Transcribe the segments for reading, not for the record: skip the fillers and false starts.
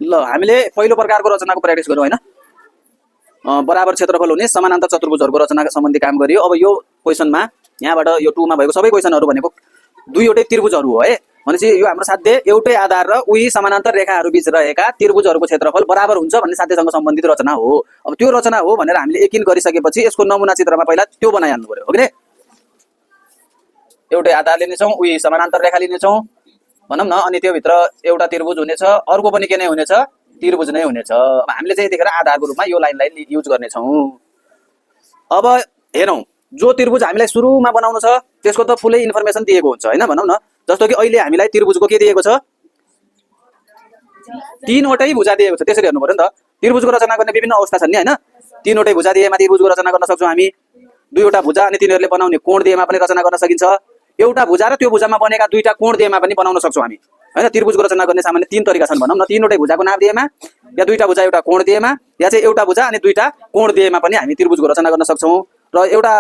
ल हामीले पहिलो प्रकारको रचनाको प्र्याक्टिस गरौँ हैन। बराबर क्षेत्रफल हुने समानान्तर चतुर्भुजहरूको रचना सम्बन्धी काम गरियो। अब यो क्वेसनमा यहाँबाट यो 2 मा भएको सबै क्वेसनहरू भनेको दुईवटै त्रिभुजहरू हो है। भनेपछि यो हाम्रो साध्य एउटै आधार र उही समानान्तर रेखाहरू बीच रहेका त्रिभुजहरूको क्षेत्रफल बराबर हुन्छ भन्ने साध्यसँग सम्बन्धित रचना हो। अब त्यो रचना हो भनेर हामीले यकिन गरिसकेपछि यसको नमुना चित्रमा पहिला त्यो बनाइहाल्नु पर्यो हो कि एउटै आधार लिनेछौँ, उही समानान्तर रेखा लिनेछौँ भनौँ न, अनि त्यो भित्र एउटा त्रिभुज हुनेछ, अर्को पनि के नै हुनेछ, त्रिभुज नै हुनेछ। अब हामीले चाहिँ यतिखेर आधारको रूपमा यो लाइनलाई युज गर्नेछौँ। अब हेरौँ, जो त्रिभुज हामीलाई सुरुमा बनाउनु छ त्यसको त फुलै इन्फर्मेसन दिएको हुन्छ हैन। भनौँ न जस्तो कि अहिले हामीलाई त्रिभुजको के दिएको छ, 3वटै भुजा दिएको छ। त्यसरी हेर्नु पर्यो नि त। त्रिभुजको रचना गर्ने विभिन्न अवस्था छन् नि हैन। 3वटै भुजा दिएमा त्रिभुजको रचना गर्न सक्छौँ हामी। 2वटा भुजा अनि तिनीहरूले बनाउने कोण दिएमा पनि रचना गर्न सकिन्छ। एउटा भुजा र त्यो भुजामा बनेका 2टा कोण दिएमा पनि बनाउन सक्छौँ हामी हैन। त्रिभुजको रचना गर्ने सामान्य 3 तरिका छन् भनौँ न। 3वटै भुजाको नाप दिएमा, या 2टा भुजा एउटा कोण दिएमा, या चाहिँ एउटा भुजा अनि 2टा कोण दिएमा पनि हामी त्रिभुजको रचना गर्न सक्छौँ। र एउटा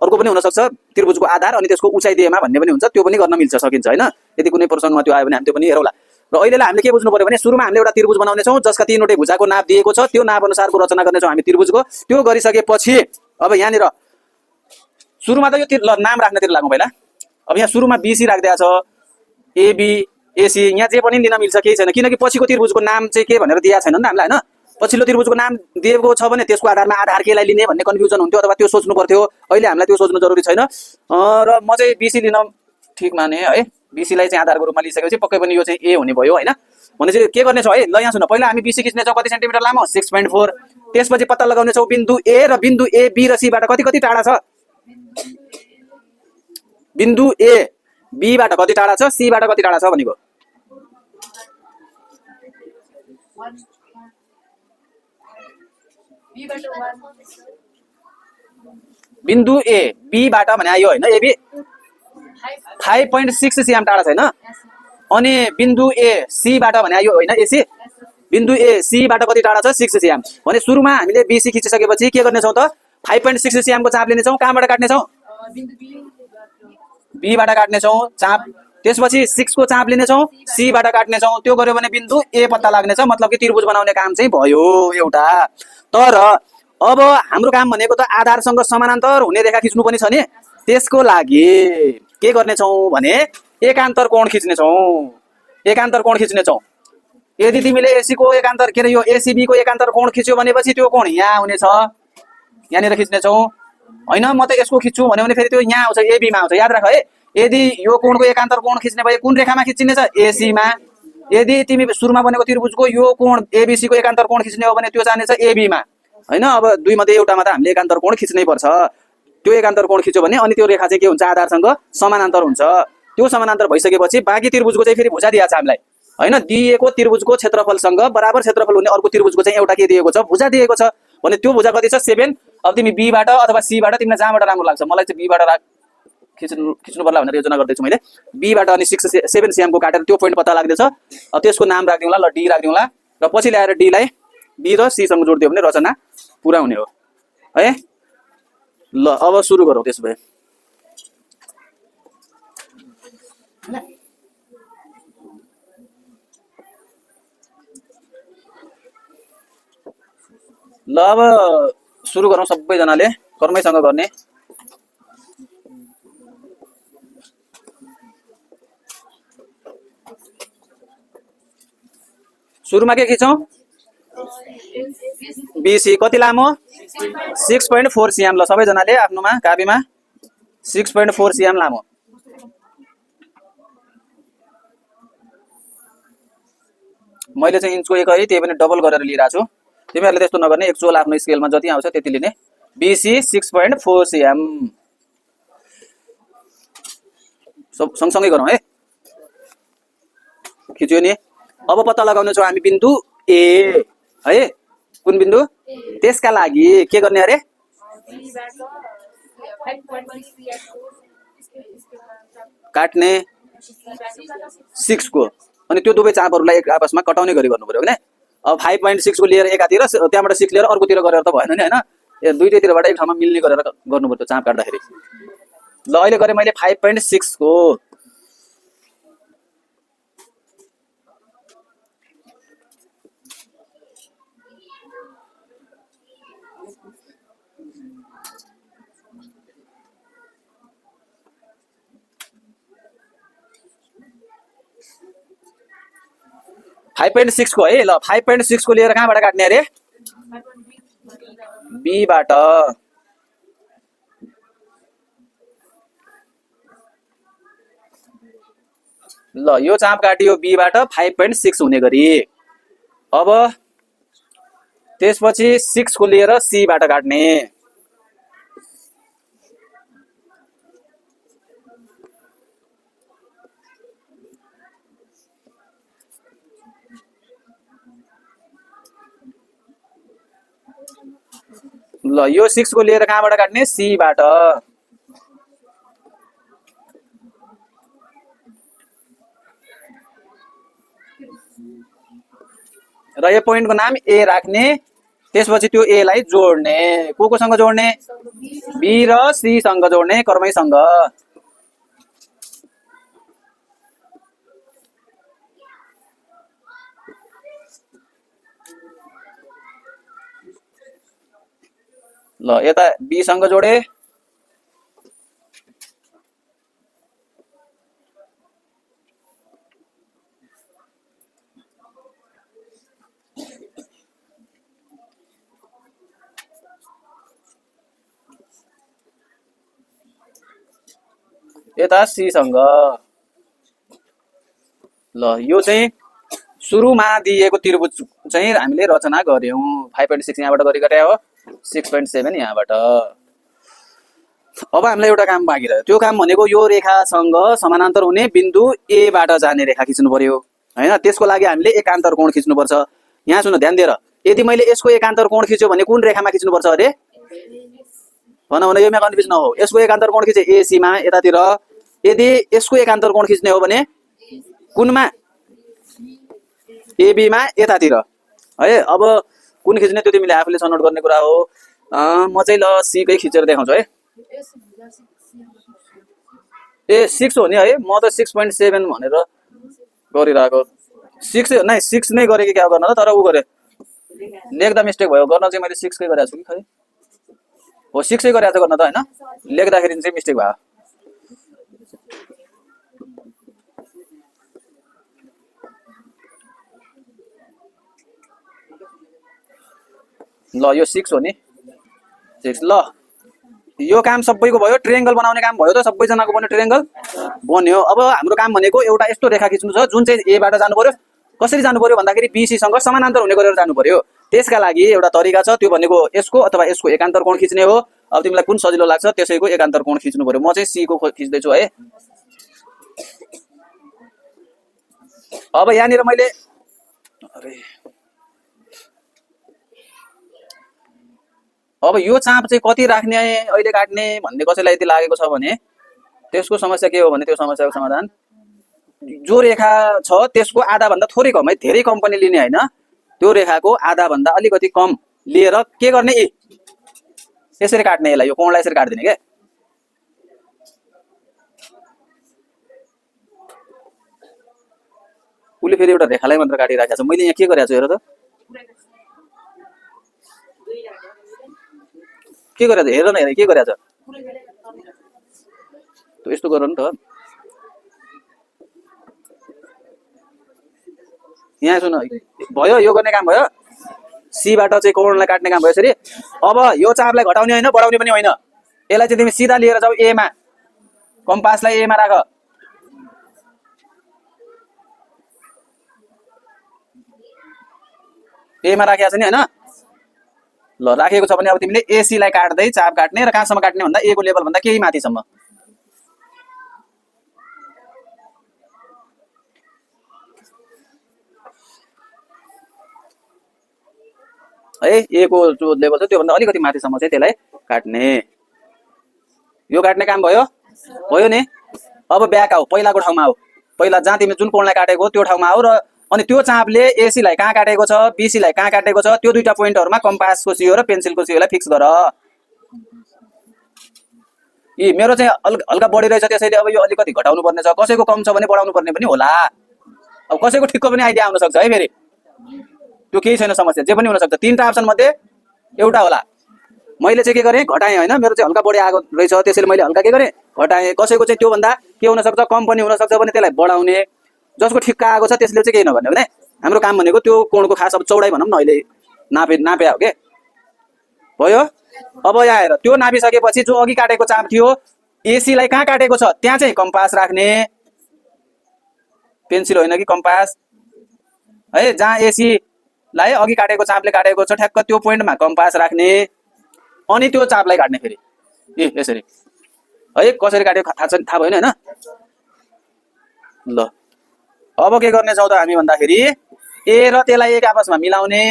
अर्को पनि हुन सक्छ त्रिभुजको आधार अनि त्यसको उचाइ दिएमा भन्ने पनि हुन्छ, त्यो पनि गर्न मिल्छ, सकिन्छ हैन। यदि कुनै प्रसङ्गमा त्यो आयो भने हामी त्यो पनि हेरौँला। र अहिलेलाई हामीले के बुझ्नु पर्यो भने सुरुमा हामीले एउटा त्रिभुज बनाउने छौँ जसका 3वटै भुजाको नाप दिएको छ। त्यो नाप अनुसारको रचना गर्नेछौँ हामी त्रिभुजको। त्यो गरिसकेपछि अब यहाँनिर सुरुमा त यो नाम राख्नेतिर लागौँ पहिला। अब यहाँ सुरुमा बीसी राखिदिएको छ, एबी एसी, यहाँ जे पनि लिन मिल्छ, केही छैन, किनकि पछिको त्रिभुजको नाम चाहिँ के भनेर दिएको छैन नि त हामीलाई हैन। पछिल्लो त्रिभुजको नाम दिएको छ भने त्यसको आधारमा आधार केलाई लिने भन्ने कन्फ्युजन हुन्थ्यो अथवा त्यो सोच्नु पर्थ्यो। अहिले हामीलाई त्यो सोच्नु जरुरी छैन। र म चाहिँ बीसी लिन ठिक माने है। बीसीलाई चाहिँ आधारको रूपमा लिइसकेपछि पक्कै पनि यो चाहिँ ए हुने भयो हैन। भनेपछि के गर्नेछौँ है, ल यहाँ सुन, पहिला हामी बीसी खिच्नेछौँ कति सेन्टिमिटर लामो, 6.4। त्यसपछि पत्ता लगाउनेछौँ बिन्दु ए र बिन्दु ए बी र सी बाट कति कति टाढा छ। बिन्दु ए बी बाट कति टाढा छ, सी बाट कति टाढा छ भनेको। बिन्दु ए बी बाट भने आयो हैन, ए बी 5.6 cm टाढा छैन। अनि बिन्दु ए सी बाट भने आयो हैन, एसी। बिन्दु ए सी बाट कति टाढा छ, 6 cm। भने सुरुमा हामीले बीसी खिचिसकेपछि के गर्नेछौँ त, 5.6 cm को चाप लिनेछौँ। कहाँबाट काट्नेछौँ, बी बाट काट्नेछौँ चाप। त्यसपछि 6 को चाप लिनेछौँ, सी बाट काट्नेछौँ। त्यो गर्यो भने बिन्दु ए पत्ता लाग्नेछ। मतलब कि त्रिभुज बनाउने काम चाहिँ भयो एउटा। तर अब हाम्रो काम भनेको त आधारसँग समानान्तर हुने रेखा खिच्नु पनि छ नि। त्यसको लागि के गर्नेछौँ भने एकान्तर कोण खिच्नेछौँ। एकान्तर कोण खिच्नेछौँ। यदि तिमीले एसी को एकान्तर के अरे यो एसीबी को एकान्तर कोण खिच्यो भनेपछि त्यो कोण यहाँ हुनेछ, यहाँनिर खिच्नेछौँ हैन। म त यसको खिच्छु भन्यो भने फेरि त्यो यहाँ आउँछ, एबी मा आउँछ। याद राख है, यदि यो कोणको एकान्तर कोण खिच्ने भए कुन रेखामा खिचिनेछ, एसी मा। यदि तिमी सुरुमा बनेको त्रिभुजको यो कोण एबीसी को एकान्तर कोण खिच्ने हो भने त्यो जानेछ एबी मा हैन। अब दुई मध्ये एउटामा त हामीले एकान्तर कोण खिच्नै पर्छ। त्यो एकान्तर कोण खिच्यो भने अनि त्यो रेखा चाहिँ के हुन्छ, आधारसँग समानान्तर हुन्छ। त्यो समानान्तर भइसकेपछि बाँकी त्रिभुजको चाहिँ फेरि भुजा दिएको छ हामीलाई हैन। दिएको त्रिभुजको क्षेत्रफलसँग बराबर क्षेत्रफल हुने अर्को त्रिभुजको चाहिँ एउटा के दिएको छ, भुजा दिएको छ भने त्यो भुजा कति छ, 7। अब तिमी बी बाट अथवा सी बाट तिमीलाई जहाँबाट राम्रो लाग्छ, मलाई चाहिँ बी बाट खिच्नु पर्ला भनेर योजना गर्दैछु मैले। बी बाट अनि 7 cm को काटेर त्यो पोइन्ट पत्ता लाग्दैछ। अब त्यसको नाम राखिदिउँला, ल डी राखिदिउँला। र पछि ल्याएर डी लाई बी र सी सँग जोड्दियो भने रचना पुरा हुने हो है। ल अब सुरु गरौँ त्यसो भए। ल अब सुरु गरौँ सबैजनाले कर्मैसँग गर्ने। सुरुमा के खिचौँ, बीसी कति लामो, 6.4 cm। ल सबैजनाले आफ्नोमा कापीमा 6.4 cm लामो। मैले चाहिँ इन्चको एक है, त्यही पनि डबल गरेर लिइरहेको छु। तिमीहरूले त्यस्तो नगर्ने, एक्चुअल आफ्नो स्केलमा जति आउँछ त्यति लिने। BC 6.4 cm। सब सँगसँगै गरौँ है। खिच्यो नि। अब पत्ता लगाउने छौँ हामी बिन्दु ए है। कुन बिन्दु, त्यसका लागि के गर्ने अरे, काट्ने 6 को अनि त्यो दुवै चापहरूलाई एक आपसमा कटाउने गरी गर्नु पर्यो हैन। अब 5.6 को लिएर एकातिर, त्यहाँबाट 6 लिएर अर्कोतिर गरेर त भएन नि हैन। दुईटैतिरबाट एक ठाउँमा मिल्ने गरेर गर्नु पर्यो चाप काट्दाखेरि। ल अहिले गरे मैले 5.6 को। 5.6 को है ल 5.6 को लिएर कहाँबाट काट्ने अरे बी बाट ल यो चाप काटियो बी बाट 5.6 हुने गरी अब त्यसपछि 6 को लिएर सी बाट काट्ने ल यो 6 को लिएर कहाँबाट काट्ने सी बाट र यो पोइन्टको नाम ए राख्ने त्यसपछि त्यो ए लाई जोड्ने को सँग जोड्ने बी र सी सँग जोड्ने कर्मैसँग ल यता बी सँग जोडे यता सी सँग ल यो चाहिँ सुरुमा दिएको त्रिभुज चाहिँ हामीले रचना गर्यौं 5.6 यहाँबाट गरे हो 6.7 यहाँबाट अब हामीलाई एउटा काम बाँकी रह्यो त्यो काम भनेको यो रेखासँग समानान्तर हुने बिन्दु ए बाट जाने रेखा खिच्नु पर्यो हैन त्यसको लागि हामीले एकान्तर कोण खिच्नु पर्छ यहाँ सुन ध्यान दिएर यदि मैले यसको एकान्तर कोण खिच्यो भने कुन रेखामा खिच्नु पर्छ अरे भन भन योमा कन्फ्युज नहो यसको एकान्तर कोण खिचे एसी मा यतातिर यदि यसको एकान्तर कोण खिच्ने हो भने कुनमा एबी मा यतातिर है अब कुन खिच्ने त्यो तिमीले आफूले छनौट गर्ने कुरा हो म चाहिँ ल सी कै खिचेर देखाउँछु है ए 6 हो नि है म त 6.7 भनेर गरिरहेको 6 नै 6 नै गरे कि क्या गर्न त तर उ गरे लेख्दा मिस्टेक भयो गर्न चाहिँ मैले 6 कै गरेको छु कि खै हो 6 कै गरेको गर्न त हैन लेख्दाखेरि चाहिँ मिस्टेक भयो ल यो 6 हो नि 6 ल यो काम सबैको भयो ट्रायंगल बनाउने काम भयो त सबैजनाको बन्यो ट्रायंगल बन्यो अब हाम्रो काम भनेको एउटा यस्तो रेखा खिच्नु छ जुन चाहिँ ए बाट जानु पर्यो कसरी जानु पर्यो भन्दाखेरि बीसी सँग समानान्तर हुने गरेर जानु पर्यो त्यसका लागि एउटा तरिका छ त्यो भनेको यसको अथवा यसको एकान्तर कोण खिच्ने हो अब तिमीलाई कुन सजिलो लाग्छ त्यसैको एकान्तर कोण खिच्नु पर्यो म चाहिँ सी को खिच्दै छु है अब यहाँनिर मैले अरे अब यो चाप चाहिँ कति राख्ने अहिले काट्ने भन्ने कसैलाई यति लागेको छ भने त्यसको समस्या के हो भने त्यो समस्याको समाधान जो रेखा छ त्यसको आधा भन्दा थोरै कम है धेरै कम पनि लिने हैन त्यो रेखाको आधा भन्दा अलिकति कम लिएर के गर्ने ए यसरी काट्ने यसलाई यो कोणलाई यसरी काट्दिने के उले फेरि एउटा रेखालाई मात्र काटिराखेको छ मैले यहाँ के गरेको छु हेर त के गरेछ हेर न हेर के गरेछ त यस्तो गर नि त यहाँ सुन भयो यो गर्ने काम भयो सी बाट चाहिँ कोणलाई काट्ने काम भयो यसरी अब यो चापलाई घटाउने हैन बढाउने पनि हैन यसलाई चाहिँ तिमी सिधा लिएर जाऊ ए मा कम्पासलाई ए मा राख ए मा राखेको छ नि हैन ल राखेको छ भने अब तिमीले एसी लाई काट्दै चाप काट्ने र कहाँसम्म काट्ने भन्दा ए को लेभल भन्दा केही माथिसम्म है ए को जो लेभल छ त्यो भन्दा अलिकति माथिसम्म चाहिँ त्यसलाई काट्ने यो काट्ने काम भयो भयो नि अब ब्याक आऊ पहिलाको ठाउँमा आऊ पहिला जहाँ तिमी जुन कोणलाई काटेको त्यो ठाउँमा आऊ र अनि त्यो चापले एसी लाई कहाँ काटेको छ बीसी लाई कहाँ काटेको छ त्यो दुईटा पोइन्टहरुमा कम्पासको सियो र पेन्सिलको सियोलाई फिक्स गर यी मेरो चाहिँ हल्का बढी रहेछ त्यसैले अब यो अलिकति घटाउनु पर्ने छ कसैको कम छ भने बढाउनु पर्ने पनि होला अब कसैको ठिक्क पनि आइडिया आउन सक्छ है फेरि त्यो केही छैन समस्या जे पनि हुन सक्छ तीनटा अप्सन मध्ये एउटा होला मैले चाहिँ के गरे घटाए हैन मेरो चाहिँ हल्का बढी आएको रहेछ त्यसैले मैले हल्का के गरे घटाए कसैको चाहिँ त्यो भन्दा के हुन सक्छ कम पनि हुन सक्छ भने त्यसलाई बढाउने जसको ठिक्क आएको छ त्यसले चाहिँ केही नगर्ने भने हाम्रो काम भनेको त्यो कोणको खास अब चौडाइ भनौँ न अहिले नापे हो के भयो। अब यहाँ हेर त्यो नापिसकेपछि जो अघि काटेको चाप थियो एसीलाई कहाँ काटेको छ त्यहाँ चाहिँ कम्पास राख्ने, पेन्सिल होइन कि कम्पास है। जहाँ एसीलाई अघि काटेको चापले काटेको छ ठ्याक्क त्यो पोइन्टमा कम्पास राख्ने, अनि त्यो चापलाई काट्ने फेरि यसरी है। कसरी काटेको थाहा भएन होइन। ल अब के गर्नेछौँ त हामी भन्दाखेरि ए र त्यसलाई एक आपसमा मिलाउने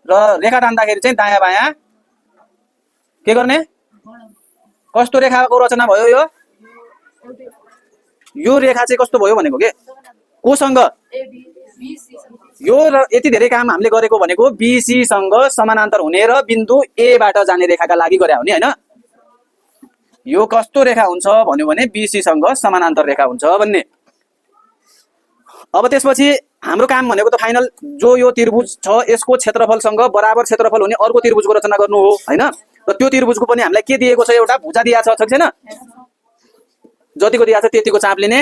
र रेखा टान्दाखेरि चाहिँ दायाँ बायाँ के गर्ने। कस्तो रेखाको रचना भयो यो रेखा चाहिँ कस्तो भयो भनेको के कोसँग यो यति धेरै काम हामीले गरेको भनेको बीसी सँग समानान्तर हुने र बिन्दु ए बाट जाने रेखाका लागि गरे हो नि हैन। यो कस्तो रेखा हुन्छ भन्यो भने बीसी सँग समानान्तर रेखा हुन्छ भन्ने। अब त्यसपछि हाम्रो काम भनेको त फाइनल जो यो त्रिभुज छ यसको क्षेत्रफलसँग बराबर क्षेत्रफल हुने अर्को त्रिभुजको रचना गर्नु हो हैन। र त्यो त्रिभुजको पनि हामीलाई के दिएको छ एउटा भुजा दिएको छ छैन। जतिको दिएको छ त्यतिको चाप लिने।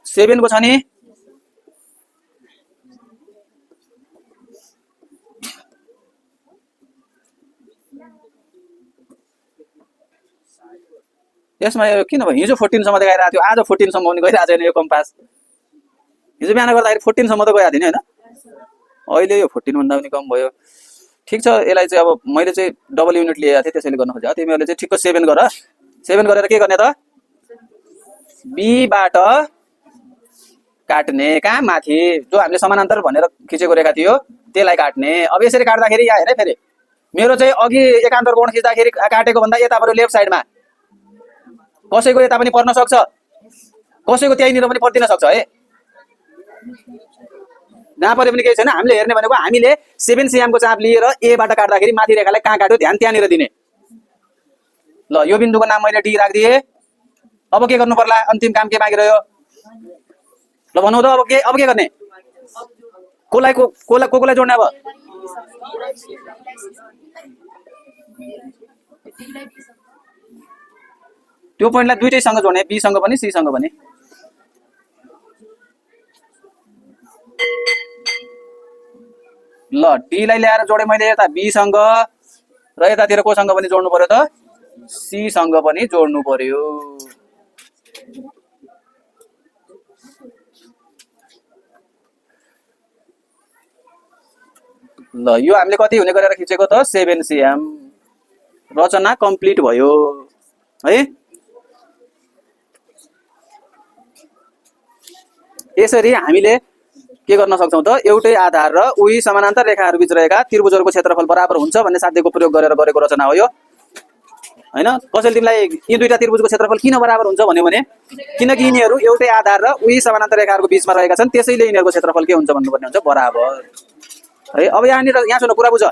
सेभेनको छ नि यसमा यो किन भयो हिजो 14 सम्म देखाइरहेको थियो आज 14 सम्म पनि गइरहेको छैन यो कम्पास। हिजो बिहान गर्दाखेरि 14 सम्म त गएको थिएन हैन। अहिले यो 14 भन्दा पनि कम भयो। ठिक छ यसलाई चाहिँ अब मैले चाहिँ डबल युनिट लिएको थिएँ त्यसैले गर्न खोजेँ। तिमीहरूले चाहिँ ठिक्क 7 गर। 7 गरेर के गर्ने त बी बाट काट्ने कहाँ माथि जो हामीले समानान्तर भनेर खिचेको रेखा थियो त्यसलाई काट्ने। अब यसरी काट्दाखेरि यहाँ हेरे फेरि मेरो चाहिँ अघि एकान्तर कोण खिच्दाखेरि काटेको भन्दा यताबाट लेफ्ट साइडमा कसैको यता पनि पर्न सक्छ कसैको त्यहीँनिर पनि पर्दिन सक्छ है। जहाँ परे पनि केही छैन। हामीले हेर्ने भनेको हामीले 7 cm को चाप लिएर ए बाट काट्दाखेरि माथि रेखालाई कहाँ काट्यो ध्यान त्यहाँनिर दिने। ल यो बिन्दुको नाम मैले डी राखिदिए। अब के गर्नु पर्ला अन्तिम काम के बाँकी रह्यो ल भनौँ त अब के गर्ने कोलाई जोड्ने। अब त्यो पोइन्टलाई दुईटैसँग जोड्ने बी सँग पनि सी सँग पनि। ल डी लाई ल्याएर जोडे मैले यता बी सँग र यतातिर कोसँग पनि जोड्नु पर्यो त सी सँग पनि जोड्नु पर्यो। ल यो हामीले कति हुने गरेर खिचेको त 7 cm। रचना कम्प्लिट भयो है। यसरी हामीले के गर्न सक्छौं त एउटै आधार र उही समानान्तर रेखाहरू बीच रहेका त्रिभुजहरूको क्षेत्रफल बराबर हुन्छ भन्ने साध्यको प्रयोग गरेर गरेको रचना हो यो हैन। कसैले तिमीलाई यी दुईटा त्रिभुजको क्षेत्रफल किन बराबर हुन्छ भन्यो भने किनकि यिनीहरू एउटै आधार र उही समानान्तर रेखाहरूको बीचमा रहेका छन् त्यसैले यिनीहरूको क्षेत्रफल के हुन्छ भन्नुपर्ने हुन्छ बराबर है। अब यहाँ सुन कुरा बुझ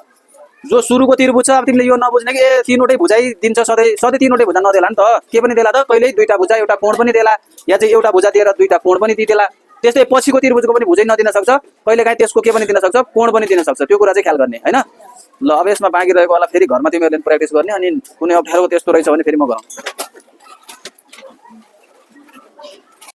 जो सुरुको त्रिभुज छ अब तिमीले यो नबुझ्ने कि तीनवटै भुजाइ दिन्छ सधैँ तीनवटै भुजा नदेला नि त के पनि देला त कहिल्यै दुईटा भुजा एउटा कोण पनि देला या चाहिँ एउटा भुजा दिएर दुईटा कोण पनि दिदेला। त्यस्तै पछिको त्रिभुजको पनि भुजै नदिन सक्छ कहिलेकाहीँ त्यसको के पनि दिन सक्छ कोण पनि दिन सक्छ त्यो कुरा चाहिँ ख्याल गर्ने हैन। ल अब यसमा बाँकी रहेको होला फेरि घरमा तिमीहरूले प्र्याक्टिस गर्ने अनि कुनै अप्ठ्यारो त्यस्तो रहेछ भने फेरि म गरौँ।